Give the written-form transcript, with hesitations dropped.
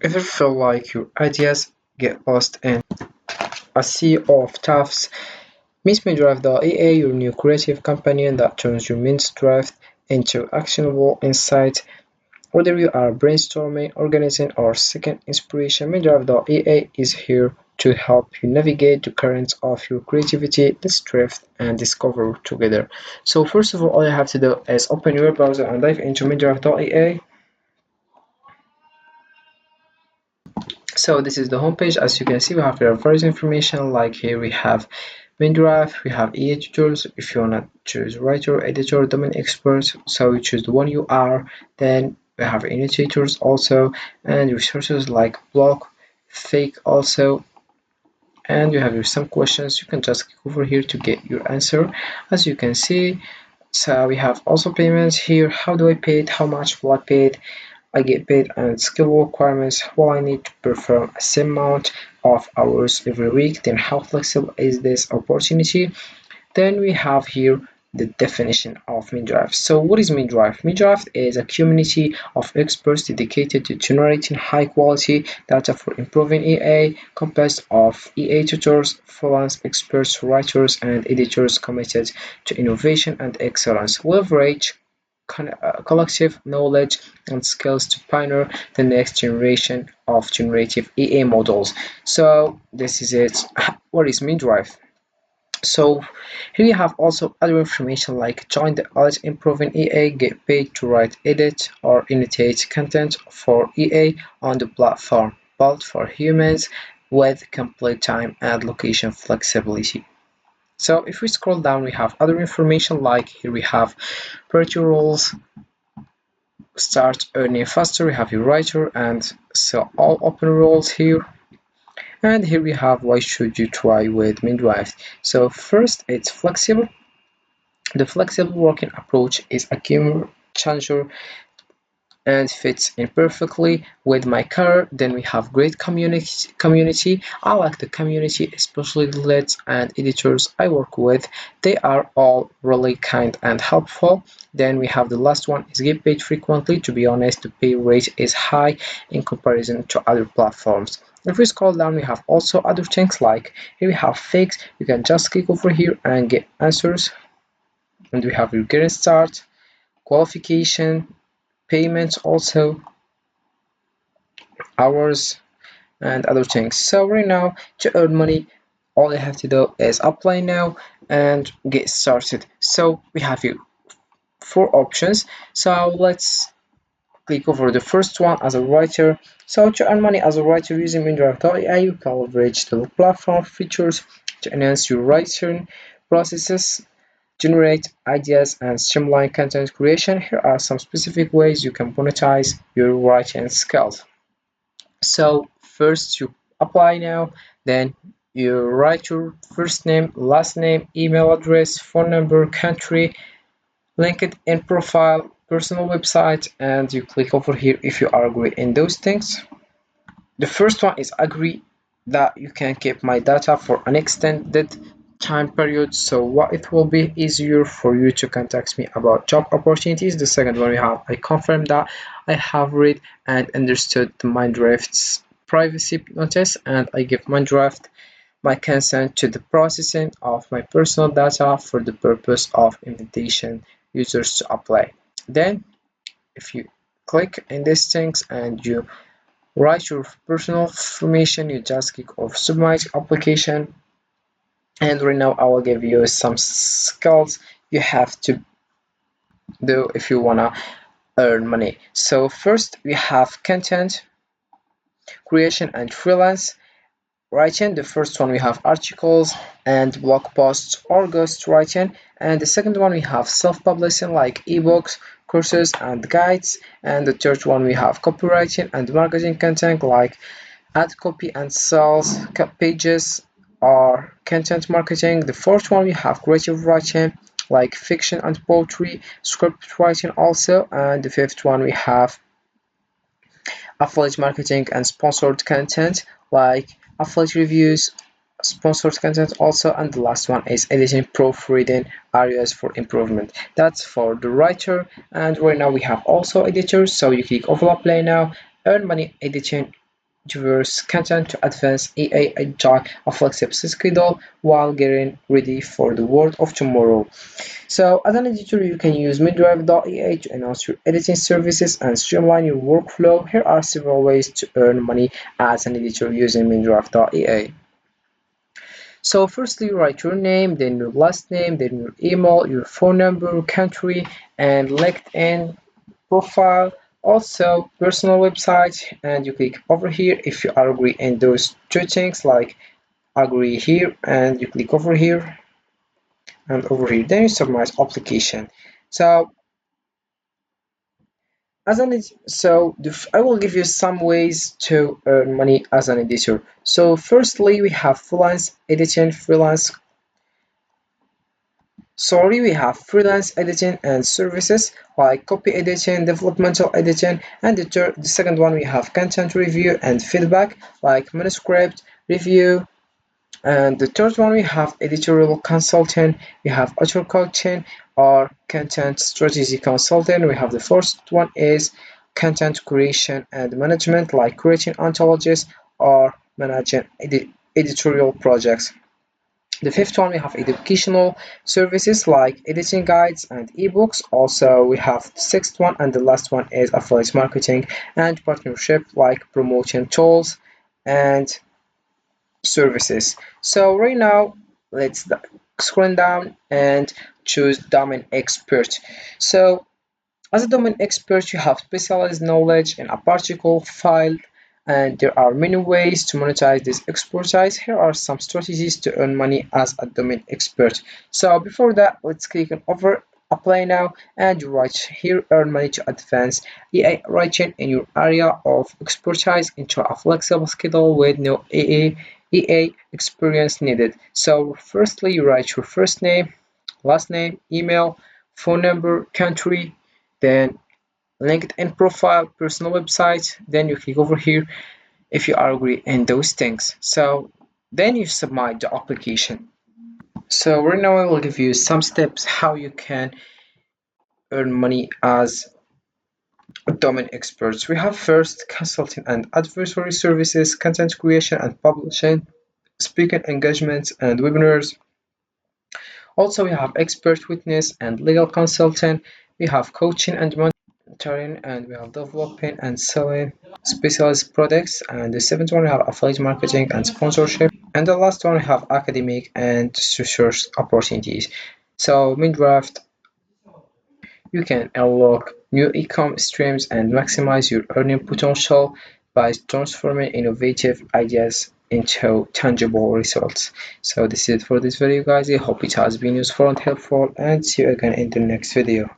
If you feel like your ideas get lost in a sea of tasks, Miss Mindrift.ea, your new creative companion that turns your Mindrift into actionable insight. Whether you are brainstorming, organizing, or seeking inspiration, Mindrift.ea is here to help you navigate the currents of your creativity. Let's drift and discover together. So first of all you have to do is open your browser and dive into Mindrift.ea. So this is the homepage. As you can see, we have here various information. Like here we have Mindrift, we have EA tutors. If you wanna choose writer, editor, domain expert, so you choose the one you are. Then we have annotators also, and resources like blog, fake also. And you have your some questions. You can just click over here to get your answer. As you can see, so we have also payments here. How do I pay it? How much will I pay it? I get paid and skill requirements. Will I need to perform a same amount of hours every week? Then how flexible is this opportunity? Then we have here the definition of Mindrift. So what is Mindrift? Mindrift is a community of experts dedicated to generating high quality data for improving EA, composed of EA tutors, freelance experts, writers, and editors committed to innovation and excellence. Leverage collective knowledge and skills to pioneer the next generation of generative EA models. So this is it. What is Mindrift? So here you have also other information like join the Art Improving EA, get paid to write, edit, or annotate content for EA on the platform, built for humans with complete time and location flexibility. So if we scroll down, we have other information like here we have virtual roles, start earning faster, we have your writer, and so all open roles here. And here we have why should you try with Mindrift. So first, it's flexible. The flexible working approach is a game changer and fits in perfectly with my career. Then we have great community. I like the community, especially the leads and editors I work with. They are all really kind and helpful. Then we have the last one is get paid frequently. To be honest, the pay rate is high in comparison to other platforms. If we scroll down, we have also other things like here we have fakes. You can just click over here and get answers. And we have your getting start, qualification, payments also, hours, and other things. So right now, to earn money, all you have to do is apply now and get started. So we have here four options. So let's click over the first one as a writer. So to earn money as a writer using Mindrift.ai, you can leverage the platform features to enhance your writing processes, generate ideas, and streamline content creation. Here are some specific ways you can monetize your writing skills. So first you apply now, then you write your first name, last name, email address, phone number, country, LinkedIn profile, personal website, and you click over here if you agree in those things. The first one is agree that you can keep my data for an extended time period, so what it will be easier for you to contact me about job opportunities. The second one we have I confirm that I have read and understood the Mindrift's privacy notice and I give Mindrift my consent to the processing of my personal data for the purpose of invitation users to apply. Then if you click in these things and you write your personal information, you just click off submit application. And right now I will give you some skills you have to do if you wanna earn money. So first we have content creation and freelance writing. The first one we have articles and blog posts or ghost writing, and the second one we have self-publishing like ebooks, courses, and guides, and the third one we have copywriting and marketing content like ad copy and sales pages or content marketing. The fourth one we have creative writing like fiction and poetry, script writing also, and the fifth one we have affiliate marketing and sponsored content like affiliate reviews, sponsored content also, and the last one is editing proofreading areas for improvement. That's for the writer. And right now we have also editors, so you click over apply now, earn money editing diverse content to advance AI agile a flexible schedule while getting ready for the world of tomorrow. So as an editor, you can use Mindrift.ai to enhance your editing services and streamline your workflow. Here are several ways to earn money as an editor using Mindrift.ai. So firstly, write your name, then your last name, then your email, your phone number, country, and LinkedIn profile. Also, personal website, and you click over here if you agree in those two things, like agree here, and you click over here and over here. Then you submit application. So I will give you some ways to earn money as an editor. So firstly, we have freelance editing and services like copy editing, developmental editing, and the second one we have content review and feedback like manuscript review, and the third one we have editorial consultant, we have author coaching or content strategy consultant. We have the first one is content creation and management like creating anthologies or managing editorial projects. The fifth one we have educational services like editing guides and ebooks. Also, we have the sixth one and the last one is affiliate marketing and partnership like promotion tools and services. So right now, let's scroll down and choose domain expert. So as a domain expert, you have specialized knowledge in a particular file, and there are many ways to monetize this expertise. Here are some strategies to earn money as a domain expert. So before that, let's click on over apply now, and you write here earn money to advance AI writing in your area of expertise into a flexible schedule with no EA experience needed. So firstly, you write your first name, last name, email, phone number, country, then LinkedIn profile, personal website, then you click over here if you are agree in those things. So then you submit the application. So right now I will give you some steps how you can earn money as domain experts. We have first consulting and advisory services, content creation and publishing, speaking engagements and webinars. Also, we have expert witness and legal consultant. We have coaching and mentoring, and we have developing and selling specialized products. And the seventh one, we have affiliate marketing and sponsorship. And the last one, we have academic and research opportunities. So, Middraft, you can unlock new income streams and maximize your earning potential by transforming innovative ideas into tangible results. So this is it for this video, guys. I hope it has been useful and helpful, and see you again in the next video.